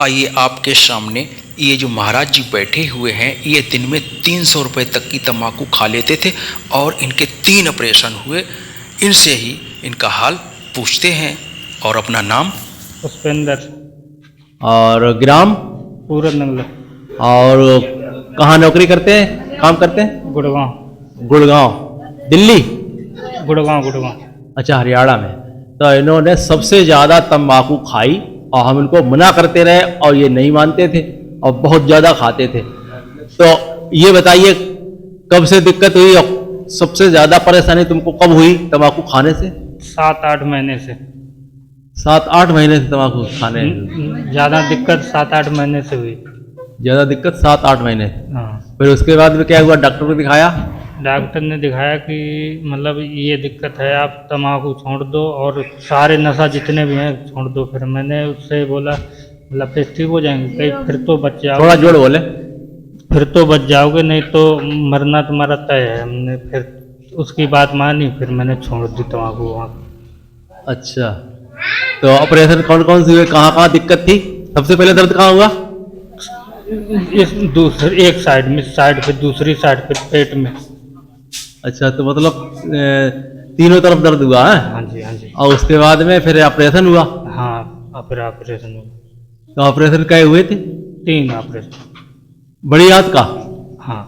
आइए आपके सामने ये जो महाराज जी बैठे हुए हैं, ये दिन में 300 रुपये तक की तम्बाकू खा लेते थे और इनके 3 ऑपरेशन हुए। इनसे ही इनका हाल पूछते हैं और अपना नाम। पुष्पेंद्र। और ग्राम पूरन नंगला। और कहाँ नौकरी करते हैं, काम करते हैं? गुड़गांव। गुड़गांव, दिल्ली? गुड़गांव। अच्छा, हरियाणा में। तो इन्होंने सबसे ज़्यादा तंबाकू खाई और हम इनको मना करते रहे और ये नहीं मानते थे और बहुत ज़्यादा खाते थे। तो ये बताइए कब से दिक्कत हुई और सबसे ज़्यादा परेशानी तुमको कब हुई तंबाकू खाने से? 7-8 महीने से। 7-8 महीने से तंबाकू खाने? ज़्यादा दिक्कत 7-8 महीने से हुई। ज़्यादा दिक्कत 7-8 महीने से। हाँ। फिर उसके बाद में क्या हुआ, डॉक्टर को दिखाया? डॉक्टर ने दिखाया कि मतलब ये दिक्कत है, आप तम्बाकू छोड़ दो और सारे नशा जितने भी हैं छोड़ दो। फिर मैंने उससे बोला मतलब फिर ठीक हो जाएंगे, कहीं फिर तो बच जाओगे। थोड़ा जोड़ बोले। फिर तो बच जाओगे, नहीं तो मरना तुम्हारा तय है। हमने फिर उसकी बात मानी, फिर मैंने छोड़ दी तम्बाकू वहाँ। अच्छा, तो ऑपरेशन कौन कौन से हुए, कहाँ कहाँ दिक्कत थी? सबसे पहले दर्द कहाँ हुआ? इस दूसरी एक साइड पे दूसरी साइड पे पेट में। अच्छा, तो मतलब तीनों तरफ दर्द हुआ है? हाँ जी। और उसके बाद में फिर ऑपरेशन हुआ? हाँ, फिर ऑपरेशन हुआ। तो ऑपरेशन क्या हुए थे? 3 ऑपरेशन। बड़ी आंत का? हाँ,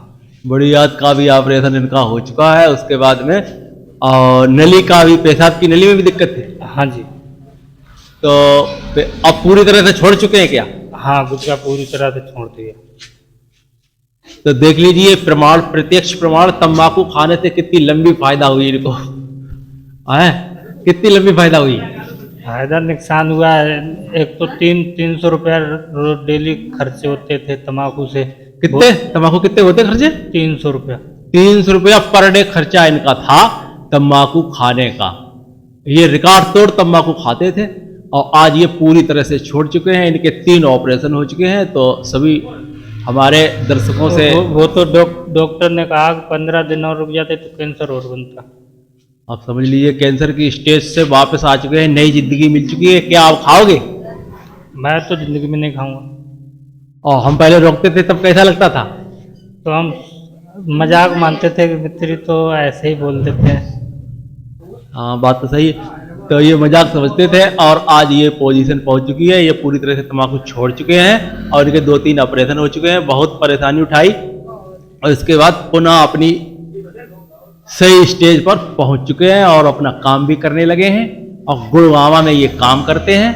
बड़ी आंत का भी ऑपरेशन इनका हो चुका है। उसके बाद में और नली का भी, पेशाब की नली में भी दिक्कत थी? हाँ जी। तो अब पूरी तरह से छोड़ चुके हैं क्या? हाँ, गुटखा पूरी तरह से छोड़ दिया। तो देख लीजिए प्रमाण, प्रत्यक्ष प्रमाण, तंबाकू खाने से कितनी लंबी फायदा हुई इनको है, कितनी लंबी फायदा हुई। फायदा नुकसान हुआ है। एक तो 300 रुपया रोज डेली खर्चे होते थे तम्बाकू से। कितने तंबाकू कितने होते खर्चे? 300 रुपया। 300 रुपया पर डे खर्चा इनका था तंबाकू खाने का। ये रिकॉर्ड तोड़ तंबाकू खाते थे और आज ये पूरी तरह से छोड़ चुके हैं। इनके 3 ऑपरेशन हो चुके हैं। तो सभी हमारे दर्शकों से वो तो डॉक्टर ने कहा 15 दिन और रुक जाते तो कैंसर और बनता। आप समझ लीजिए कैंसर की स्टेज से वापस आ चुके हैं, नई जिंदगी मिल चुकी है। क्या आप खाओगे? मैं तो जिंदगी में नहीं खाऊंगा। और हम पहले रोकते थे तब कैसा लगता था? तो हम मजाक मानते थे कि मित्री तो ऐसे ही बोल देते हैं। हाँ, बात तो सही है। तो ये मजाक समझते थे और आज ये पोजीशन पहुंच चुकी है। ये पूरी तरह से तंबाकू छोड़ चुके हैं और इनके 2-3 ऑपरेशन हो चुके हैं। बहुत परेशानी उठाई और इसके बाद पुनः अपनी सही स्टेज पर पहुंच चुके हैं और अपना काम भी करने लगे हैं। और गुड़गांव में ये काम करते हैं,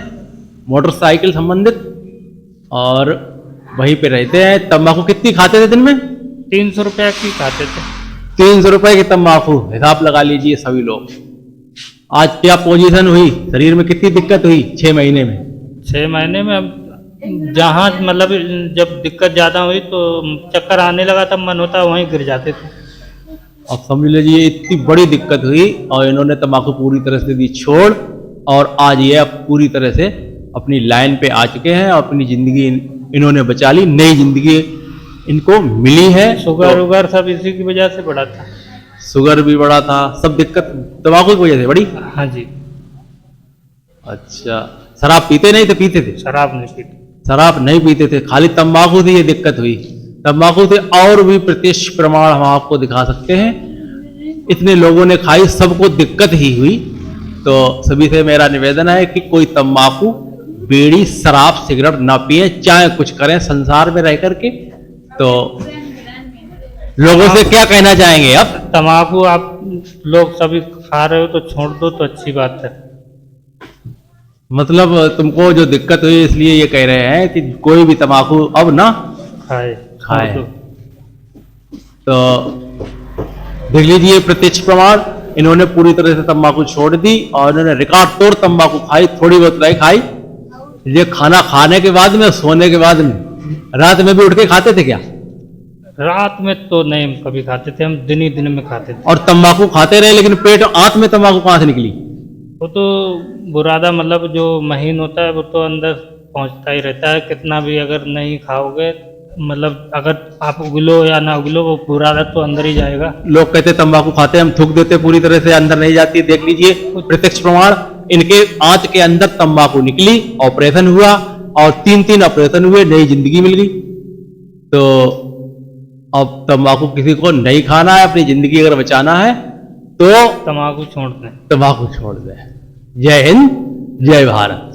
मोटरसाइकिल संबंधित, और वहीं पे रहते हैं। तंबाकू कितनी खाते थे दिन में? 300 रुपया की खाते थे। 300 रुपए की तंबाकू, हिसाब लगा लीजिए सभी लोग। आज क्या पोजीशन हुई, शरीर में कितनी दिक्कत हुई 6 महीने में? 6 महीने में अब जहाँ मतलब जब दिक्कत ज़्यादा हुई तो चक्कर आने लगा, तब मन होता वहीं गिर जाते थे। अब समझ लीजिए इतनी बड़ी दिक्कत हुई और इन्होंने तंबाकू पूरी तरह से दी छोड़ और आज ये अब पूरी तरह से अपनी लाइन पे आ चुके हैं और अपनी ज़िंदगी इन्होंने बचा ली, नई जिंदगी इनको मिली है। शुगर उगर सब इसी की वजह से बढ़ा था। शुगर भी बढ़ा था, सब दिक्कत तंबाकू की वजह से बड़ी। हाँ जी। अच्छा, शराब पीते नहीं थे? पीते थे? शराब नहीं पीते। शराब नहीं पीते थे, खाली तंबाकू से ये दिक्कत हुई। तंबाकू से और भी प्रत्यक्ष प्रमाण हम आपको दिखा सकते हैं। इतने लोगों ने खाई, सबको दिक्कत ही हुई। तो सभी से मेरा निवेदन है कि कोई तंबाकू, बीड़ी, शराब, सिगरेट ना पिए, चाहे कुछ करें संसार में रह करके। तो लोगों से क्या कहना चाहेंगे अब? तम्बाकू आप लोग सभी खा रहे हो तो छोड़ दो तो अच्छी बात है। मतलब तुमको जो दिक्कत हुई इसलिए ये कह रहे हैं कि कोई भी तंबाकू अब ना खाए। तो देख लीजिए प्रत्यक्ष प्रमाण, इन्होंने पूरी तरह से तंबाकू छोड़ दी और इन्होंने रिकॉर्ड तोड़ तंबाकू खाई। थोड़ी बहुत नहीं खाई। ये खाना खाने के बाद में, सोने के बाद में, रात में भी उठ के खाते थे क्या? रात में तो नहीं कभी खाते थे, हम दिन ही दिन में खाते थे। और तंबाकू खाते रहे, लेकिन पेट आंत में तंबाकू कहां से निकली? वो तो बुरादा मतलब जो महीन होता है वो तो अंदर पहुंचता ही रहता है। कितना भी अगर नहीं खाओगे, मतलब अगर आप उगलो या ना उगलो, वो बुरादा तो अंदर ही जाएगा। लोग कहते तंबाकू खाते हम थूक देते, पूरी तरह से अंदर नहीं जाती। देख लीजिए प्रत्यक्ष प्रमाण, इनके आंत के अंदर तंबाकू निकली, ऑपरेशन हुआ और 3 ऑपरेशन हुए, नई जिंदगी मिल गई। तो अब तंबाकू किसी को नहीं खाना है, अपनी जिंदगी अगर बचाना है तो तम्बाकू छोड़ दें। तंबाकू छोड़ दें। जय हिंद, जय भारत।